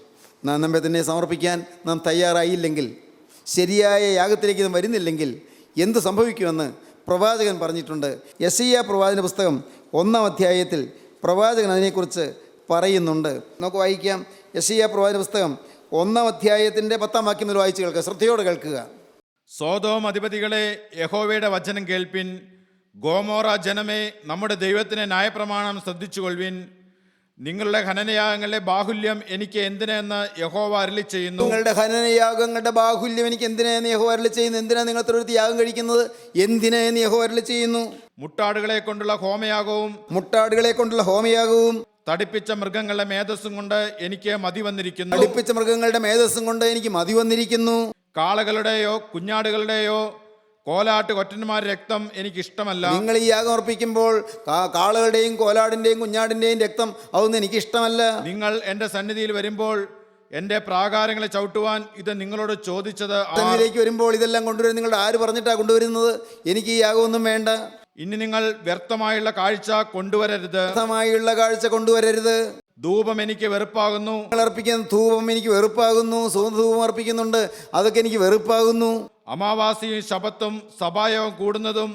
നാം നമ്മെ തന്നെ സമർപ്പിക്കാൻ നാം തയ്യാറായില്ലെങ്കിൽ, ശരിയായ യാഗത്തിലേക്ക് നാം വരുന്നില്ലെങ്കിൽ എന്ത് സംഭവിക്കുമെന്ന് പ്രവാചകൻ പറഞ്ഞിട്ടുണ്ട്. യെശയ്യാ പ്രവാചകൻ്റെ പുസ്തകം 1-ാം അധ്യായത്തിൽ പ്രവാചകൻ അതിനെക്കുറിച്ച് പറയുന്നുണ്ട്. നമുക്ക് വായിക്കാം. യെശയ്യാ പ്രവാചകൻ്റെ പുസ്തകം 1-ാം അധ്യായത്തിൻ്റെ 10-ാം വാക്യം മുതൽ വായിച്ച് കേൾക്കുക. ശ്രദ്ധയോടെ കേൾക്കുക. സോദോം അധിപതികളെ, യഹോവയുടെ വചനം കേൾപ്പിൻ. ഗോമോറ ജനമേ, നമ്മുടെ ദൈവത്തിന് ന്യായപ്രമാണം ശ്രദ്ധിച്ചുകൊള്ളുവിൻ. നിങ്ങളുടെ ഹനനയാഗങ്ങളുടെ ബാഹുല്യം എനിക്ക് എന്തിനെന്ന് യഹോവ അരുളി ചെയ്യുന്നു. നിങ്ങളുടെ ഹനനയാഗങ്ങളുടെ ബാഹുല്യം എനിക്ക് എന്തിനെന്ന് യഹോവ അരുളി ചെയ്യുന്നു. എന്തിനാണ് നിങ്ങൾ തൊഴുത്ത് യാഗം കഴിക്കുന്നത്? എന്തിനെന്ന് യഹോവ അരുളി ചെയ്യുന്നു. മുട്ടാടുകളെ കൊണ്ടുള്ള ഹോമയാഗവും തടിപ്പിച്ച മൃഗങ്ങളുടെ മേധസ്സും കൊണ്ട് എനിക്ക് മതി വന്നിരിക്കുന്നു. കാളകളുടെയോ കുഞ്ഞാടുകളുടെയോ കോലാട്ട് കൊറ്റന്മാരുടെ രക്തം എനിക്ക് ഇഷ്ടമല്ല. നിങ്ങൾ ഈ യാഗം അർപ്പിക്കുമ്പോൾ കാളകളുടെയും കോലാടിന്റെയും കുഞ്ഞാടിന്റെയും രക്തം അതൊന്നും എനിക്ക് ഇഷ്ടമല്ല. നിങ്ങൾ എൻ്റെ സന്നിധിയിൽ വരുമ്പോൾ എൻ്റെ പ്രാകാരങ്ങളെ ചവിട്ടുവാൻ ഇത് നിങ്ങളോട് ചോദിച്ചത് സന്നിധിയിലേക്ക് വരുമ്പോൾ ഇതെല്ലാം കൊണ്ടുവരും. നിങ്ങളുടെ ആര് പറഞ്ഞിട്ടാ കൊണ്ടുവരുന്നത്? എനിക്ക് ഈ യാഗമൊന്നും വേണ്ട. ഇനി നിങ്ങൾ വ്യർത്ഥമായുള്ള കാഴ്ച കൊണ്ടുവരരുത്. ധൂപം എനിക്ക് വെറുപ്പാകുന്നു. നിങ്ങൾ അർപ്പിക്കുന്ന ധൂപം എനിക്ക് വെറുപ്പാകുന്നു. സുഗന്ധധൂപം അർപ്പിക്കുന്നുണ്ട്, അതൊക്കെ എനിക്ക് വെറുപ്പാകുന്നു. അമാവാസിയും ശബത്തും സഭായോഗം കൂടുന്നതും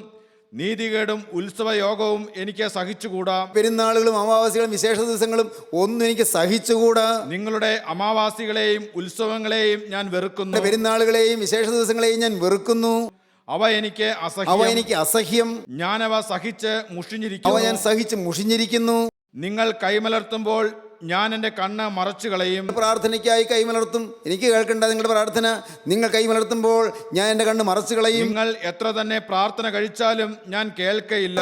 നീതികേടും ഉത്സവയോഗവും എനിക്ക് സഹിച്ചുകൂടാ. പെരുന്നാളുകളും അമാവാസികളും വിശേഷ ദിവസങ്ങളും ഒന്നും എനിക്ക് സഹിച്ചുകൂടാ. നിങ്ങളുടെ അമാവാസികളെയും ഉത്സവങ്ങളെയും ഞാൻ വെറുക്കുന്നു. പെരുന്നാളുകളെയും വിശേഷ ദിവസങ്ങളെയും ഞാൻ വെറുക്കുന്നു. അവ എനിക്ക് അസഹ്യം. ഞാനവ സഹിച്ച് മുഷിഞ്ഞിരിക്കുന്നു. നിങ്ങൾ കൈമലർത്തുമ്പോൾ ഞാൻ എൻ്റെ കണ്ണ് മറച്ചു കളയും. പ്രാർത്ഥനയ്ക്കായി കൈമലർത്തും. എനിക്ക് കേൾക്കണ്ട നിങ്ങളുടെ പ്രാർത്ഥന. നിങ്ങൾ കൈമലർത്തുമ്പോൾ ഞാൻ എൻ്റെ കണ്ണ് മറച്ചു കളയും. നിങ്ങൾ എത്ര തന്നെ പ്രാർത്ഥന കഴിച്ചാലും ഞാൻ കേൾക്കയില്ല.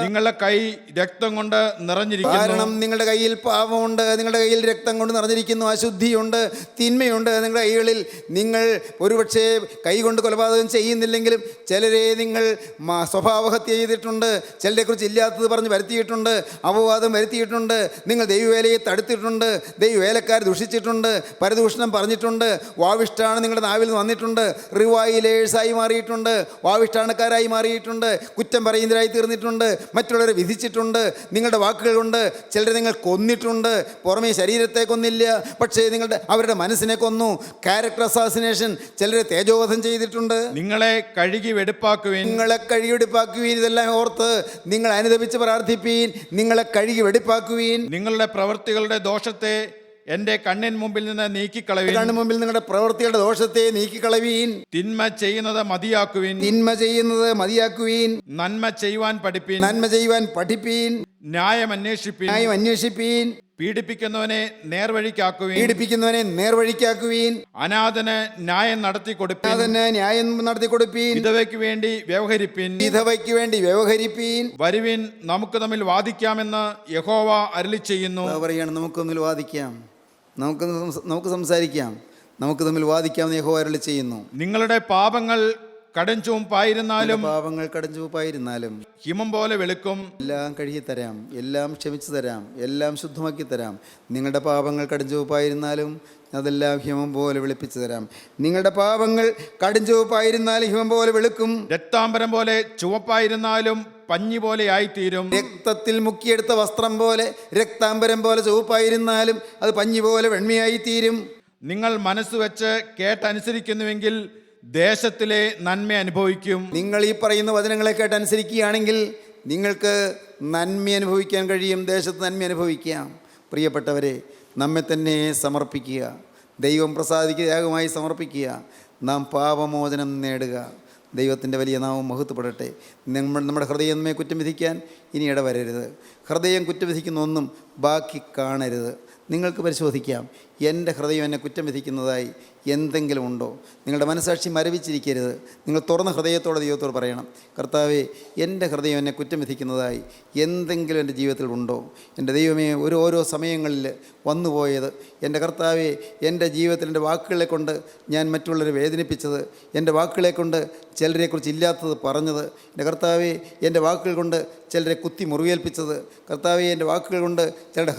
നിങ്ങളുടെ കൈ രക്തം കൊണ്ട് നിറഞ്ഞിരിക്കുന്നു. കാരണം നിങ്ങളുടെ കയ്യിൽ പാപമുണ്ട്, നിങ്ങളുടെ കയ്യിൽ രക്തം കൊണ്ട് നിറഞ്ഞിരിക്കുന്നു, അശുദ്ധിയുണ്ട്, തിന്മയുണ്ട് നിങ്ങളുടെ കൈകളിൽ. നിങ്ങൾ ഒരുപക്ഷെ കൈ കൊണ്ട് കൊലപാതകം ചെയ്യുന്നില്ലെങ്കിലും ചിലരെ നിങ്ങൾ സ്വഭാവഹത്യ ചെയ്തിട്ടുണ്ട്, ചിലരെ കുറിച്ച് ഇല്ലാത്തത് പറഞ്ഞ് വരുത്തിയിട്ടുണ്ട്, അപവാദം വരുത്തിയിട്ടുണ്ട്. നിങ്ങൾ ദൈവവേലയെ തടുത്തിട്ടുണ്ട്, ദൈവവേലക്കാർ ദുഷിച്ചിട്ടുണ്ട്, പരദൂഷണം പറഞ്ഞിട്ടുണ്ട്, വാവിഷ്ടാണ് നിങ്ങളുടെ നാവിൽ നിന്ന് വന്നിട്ടുണ്ട്, റിവൈലേഴ്സായി മാറിയിട്ടുണ്ട്, വാവിഷ്ടാണക്കാരായി മാറിയിട്ടുണ്ട്, കുറ്റം പറയുന്നവരായി തീർന്നിട്ടുണ്ട്, മറ്റുള്ളവരെ വിധിച്ചിട്ടുണ്ട്. നിങ്ങളുടെ വാക്കുകൾ കൊണ്ട് ചിലരെ നിങ്ങൾ കൊന്നിട്ടുണ്ട്. പുറമേ ശരീരത്തെ കൊന്നില്ല, പക്ഷേ അവരുടെ മനസ്സിനെ കൊന്നു. ക്യാരക്ടർ അസാസിനേഷൻ, ചിലരെ തേജോവധം ചെയ്തിട്ടുണ്ട്. നിങ്ങളെ കഴുകി വെടിപ്പാക്കുവീൻ. ഇതെല്ലാം ഓർത്ത് നിങ്ങൾ അനുദപിച്ച് പ്രാർത്ഥിപ്പീൻ. നിങ്ങളെ കഴുകി വെടിപ്പാക്കുവീൻ. നിങ്ങളുടെ പ്രവൃത്തികളുടെ ദോഷത്തെ എന്റെ കണ്ണിൻ മുമ്പിൽ നിന്ന് നീക്കിക്കളവീൻ. നിങ്ങളുടെ പ്രവൃത്തികളുടെ ദോഷത്തെ നീക്കിക്കളവീൻ. തിന്മ ചെയ്യുന്നത് മതിയാക്കുവീൻ. നന്മ ചെയ്യുവാൻ പഠിപ്പീൻ. ന്യായം അന്വേഷിപ്പീൻ. പീഡിപ്പിക്കുന്നവനെ നേർവഴിക്കാക്കുവീൻ. അനാഥന് ന്യായം നടത്തി കൊടുപ്പീൻ. വിധവയ്ക്ക് വേണ്ടി വ്യവഹരിപ്പീൻ. വരുവിൻ, നമുക്ക് തമ്മിൽ വാദിക്കാമെന്ന് യഹോവ അരുളി ചെയ്യുന്നു. നമുക്ക് തമ്മിൽ വാദിക്കാം, നമുക്ക് സംസാരിക്കാം, നമുക്ക് തമ്മിൽ വാദിക്കാമെന്ന് യഹോവ അരുളി ചെയ്യുന്നു. നിങ്ങളുടെ പാപങ്ങൾ കടുംചുവപ്പായിരുന്നാലും ഹിമം പോലെ വെളുക്കും. എല്ലാം കഴുകി തരാം, എല്ലാം ക്ഷമിച്ചു തരാം, എല്ലാം ശുദ്ധമാക്കി തരാം. നിങ്ങളുടെ പാപങ്ങൾ കടുംചുവപ്പായിരുന്നാലും അതെല്ലാം ഹിമം പോലെ വെളുപ്പിച്ചു തരാം. നിങ്ങളുടെ പാപങ്ങൾ കടുംചുവപ്പായിരുന്നാലും ഹിമം പോലെ വെളുക്കും. രക്താംബരം പോലെ ചുവപ്പായിരുന്നാലും പഞ്ഞി പോലെ ആയിത്തീരും. രക്തത്തിൽ മുക്കിയെടുത്ത വസ്ത്രം പോലെ, രക്താംബരം പോലെ ചുവപ്പായിരുന്നാലും അത് പഞ്ഞി പോലെ വെണ്മയായി തീരും. നിങ്ങൾ മനസ്സുവെച്ച് കേട്ടനുസരിക്കുന്നുവെങ്കിൽ ദേശത്തിലെ നന്മ അനുഭവിക്കും. നിങ്ങൾ ഈ പറയുന്ന വചനങ്ങളെ കേട്ടനുസരിക്കുകയാണെങ്കിൽ നിങ്ങൾക്ക് നന്മ അനുഭവിക്കാൻ കഴിയും, ദേശത്ത് നന്മ അനുഭവിക്കാം. പ്രിയപ്പെട്ടവരെ, നമ്മെ തന്നെ സമർപ്പിക്കുക, ദൈവം പ്രസാദിക്കുന്ന യാഗമായി സമർപ്പിക്കുക, നാം പാപമോചനം നേടുക. ദൈവത്തിൻ്റെ വലിയ നാമം മഹത്വപ്പെടട്ടെ. നമ്മുടെ ഹൃദയം നമ്മെ കുറ്റം വിധിക്കാൻ ഇനി ഇടവരരുത്. ഹൃദയം കുറ്റം വിധിക്കുന്ന ഒന്നും ബാക്കി കാണരുത്. നിങ്ങൾക്ക് പരിശോധിക്കാം, എൻ്റെ ഹൃദയം എന്നെ കുറ്റം വിധിക്കുന്നതായി എന്തെങ്കിലും ഉണ്ടോ? നിങ്ങളുടെ മനസാക്ഷി മരവിച്ചിരിക്കരുത്. നിങ്ങൾ തുറന്ന ഹൃദയത്തോടെ ദൈവത്തോട് പറയണം, കർത്താവേ, എൻ്റെ ഹൃദയം എന്നെ കുറ്റം വിധിക്കുന്നതായി എന്തെങ്കിലും എൻ്റെ ജീവിതത്തിൽ ഉണ്ടോ? എൻ്റെ ദൈവമേ, ഓരോ സമയങ്ങളിൽ വന്നുപോയത്, എൻ്റെ കർത്താവേ, എൻ്റെ ജീവിതത്തിൽ എൻ്റെ വാക്കുകളെ കൊണ്ട് ഞാൻ മറ്റുള്ളവരെ വേദനിപ്പിച്ചത്, എൻ്റെ വാക്കുകളെ കൊണ്ട് ചിലരെക്കുറിച്ച് ഇല്ലാത്തത് പറഞ്ഞത്, എൻ്റെ കർത്താവേ, എൻ്റെ വാക്കുകൾ കൊണ്ട് ചിലരെ കുത്തി മുറിവേൽപ്പിച്ചത്, കർത്താവേ, എൻ്റെ വാക്കുകൾ കൊണ്ട് ചിലരുടെ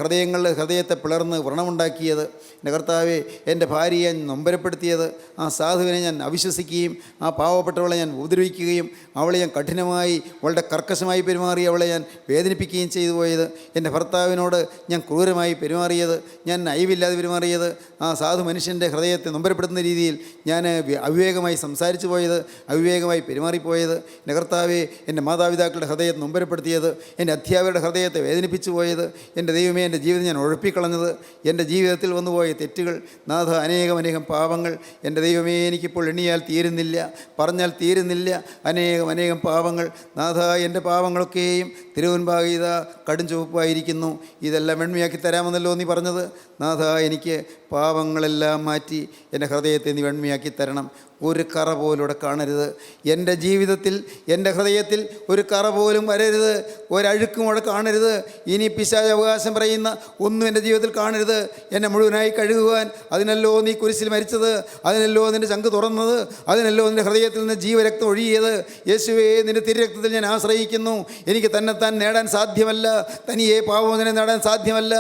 ഹൃദയത്തെ പിളർന്ന് വ്രണമുണ്ടാക്കിയത്, എൻ്റെ കർത്താവേ, എൻ്റെ ഭാര്യയെ നൊമ്പരപ്പെടുത്തിയത്, ആ സാധുവിനെ ഞാൻ അവിശ്വസിക്കുകയും ആ പാവപ്പെട്ടവളെ ഞാൻ ഉപദ്രവിക്കുകയും അവളെ ഞാൻ കഠിനമായി വളരെ കർക്കശമായി പെരുമാറി അവളെ ഞാൻ വേദനിപ്പിക്കുകയും ചെയ്തു പോയത്, എൻ്റെ ഭർത്താവിനോട് ഞാൻ ക്രൂരമായി പെരുമാറിയത്, ഞാൻ അയവില്ലാതെ പെരുമാറിയത്, ആ സാധു മനുഷ്യൻ്റെ ഹൃദയത്തെ നൊമ്പരപ്പെടുത്തുന്ന രീതിയിൽ ഞാൻ അവിവേകമായി സംസാരിച്ചു പോയത്, അവിവേകമായി പെരുമാറിപ്പോയത്, എൻ്റെ കർത്താവേ, എൻ്റെ മാതാപിതാക്കളുടെ ഹൃദയത്തെ നൊമ്പരപ്പെടുത്തിയത്, എൻ്റെ അധ്യാപകരുടെ ഹൃദയത്തെ വേദനിപ്പിച്ചു പോയത്, എൻ്റെ ദൈവമേ, എൻ്റെ ജീവിതം ഞാൻ ഉഴപ്പിക്കളഞ്ഞത്, എൻ്റെ ജീവിതത്തിൽ വന്നുപോയ തെറ്റുകൾ, നാഥ, അനേകം പാപങ്ങൾ, എൻ്റെ ദൈവമേ, എനിക്കിപ്പോൾ എണ്ണിയാൽ തീരുന്നില്ല, പറഞ്ഞാൽ തീരുന്നില്ല, അനേകം പാപങ്ങൾ, നാഥ, എൻ്റെ പാപങ്ങളൊക്കെയും തിരുവൻപാകെ ഇതാ കടും ചുവപ്പായിരിക്കുന്നു, ഇതെല്ലാം വെണ്മയാക്കി തരാമെന്നല്ലോ നീ പറഞ്ഞത്. നാഥ, എനിക്ക് പാപങ്ങളെല്ലാം മാറ്റി എൻ്റെ ഹൃദയത്തെ നീ വെണ്മയാക്കി തരണം. ഒരു കറ പോലും ഇവിടെ കാണരുത്. എൻ്റെ ജീവിതത്തിൽ, എൻ്റെ ഹൃദയത്തിൽ ഒരു കറ പോലും വരരുത്, ഒരഴുക്കും അവിടെ കാണരുത്. ഇനി പിശാച് അവകാശം പറയുന്ന ഒന്നും എൻ്റെ ജീവിതത്തിൽ കാണരുത്. എന്നെ മുഴുവനായി കഴുകുവാൻ അതിനല്ലോ നീ കുരിശിൽ മരിച്ചത്, അതിനല്ലോ നിൻ്റെ ചങ്ക് തുറന്നത്, അതിനല്ലോ നിൻ്റെ ഹൃദയത്തിൽ നിന്ന് ജീവരക്തം ഒഴുകിയത്. യേശുവേ, നിൻ്റെ തിരുരക്തത്തിൽ ഞാൻ ആശ്രയിക്കുന്നു. എനിക്ക് തന്നെത്താൻ നേടാൻ സാധ്യമല്ല, തനിയെ പാപമോചനം നേടാൻ സാധ്യമല്ല.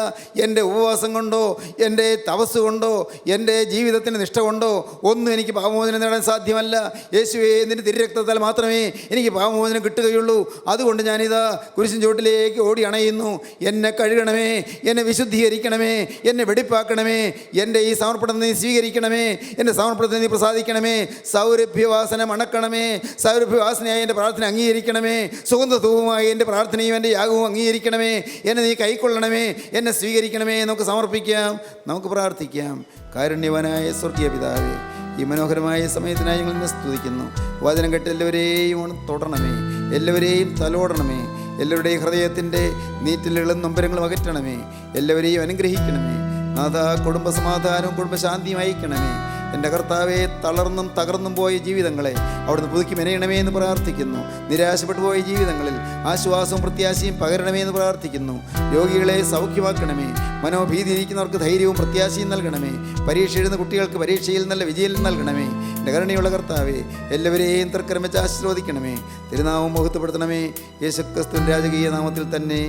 എൻ്റെ ഉപവാസം കൊണ്ടോ, എൻ്റെ തപസ് കൊണ്ടോ, എൻ്റെ ജീവിതത്തിൻ്റെ നിഷ്ഠ കൊണ്ടോ ഒന്നും എനിക്ക് പാപമോചനം നേടാൻ സാധ്യമല്ല. യേശുവേ, നിൻ്റെ തിരുരക്തത്താൽ മാത്രമേ എനിക്ക് പാപമോചനം കിട്ടുകയുള്ളൂ. അതുകൊണ്ട് ഞാനിതാ കുരിശിൻ ചുവട്ടിലേക്ക് ഓടി അണയുന്നു. എന്നെ കഴുകണമേ, എന്നെ വിശുദ്ധീകരിക്കണമേ, എന്നെ വെടിപ്പാക്കണമേ, എൻ്റെ ഈ സമർപ്പണത്തെ നീ സ്വീകരിക്കണമേ, എൻ്റെ സമർപ്പണത്തെ നീ പ്രസാദിക്കണമേ, സൗരഭ്യവാസന മണക്കണമേ, സൗരഭ്യവാസനയായി എൻ്റെ പ്രാർത്ഥന അംഗീകരിക്കണമേ, സുഗന്ധധൂപമായി എൻ്റെ പ്രാർത്ഥനയും എൻ്റെ യാഗവും അംഗീകരിക്കണമേ, എന്നെ നീ കൈക്കൊള്ളണമേ, എന്നെ സ്വീകരിക്കണമേ. നമുക്ക് സമർപ്പിക്കാം, നമുക്ക് പ്രാർത്ഥിക്കാം. കാരുണ്യവാനായ സ്വർഗീയ പിതാവേ, ഈ മനോഹരമായ സമയത്തിനായി ഞങ്ങൾ എന്നെ സ്തുതിക്കുന്നു. വചനം കേട്ട് എല്ലാവരെയും തൊടണമേ, എല്ലാവരെയും തലോടണമേ, എല്ലാവരുടെയും ഹൃദയത്തിൻ്റെ നീറ്റിലുകളും നൊമ്പരങ്ങളും അകറ്റണമേ, എല്ലാവരെയും അനുഗ്രഹിക്കണമേ. നാഥ, കുടുംബസമാധാനവും കുടുംബശാന്തിയും അയക്കണമേ. എൻ്റെ കർത്താവെ, തളർന്നും തകർന്നും പോയ ജീവിതങ്ങളെ അവിടുന്ന് പുതുക്കി മെനയണമേ എന്ന് പ്രാർത്ഥിക്കുന്നു. നിരാശപ്പെട്ടു പോയ ജീവിതങ്ങളിൽ ആശ്വാസവും പ്രത്യാശയും പകരണമേ എന്ന് പ്രാർത്ഥിക്കുന്നു. രോഗികളെ സൗഖ്യമാക്കണമേ, മനോഭീതിയിരിക്കുന്നവർക്ക് ധൈര്യവും പ്രത്യാശയും നൽകണമേ. പരീക്ഷ എഴുതുന്ന കുട്ടികൾക്ക് പരീക്ഷയിൽ നല്ല വിജയം നൽകണമേ. എൻ്റെ കരുണയുള്ള കർത്താവെ, എല്ലാവരെയും തർക്കരം വെച്ച് ആശീർവദിക്കണമേ. തിരുനാമം മഹത്വപ്പെടുത്തണമേ. യേശുക്രിസ്തുവിൻ്റെ രാജകീയ നാമത്തിൽ തന്നെ.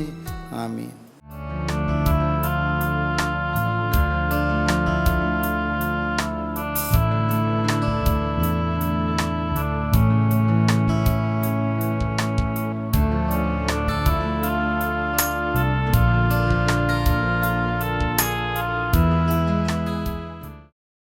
ആമീൻ.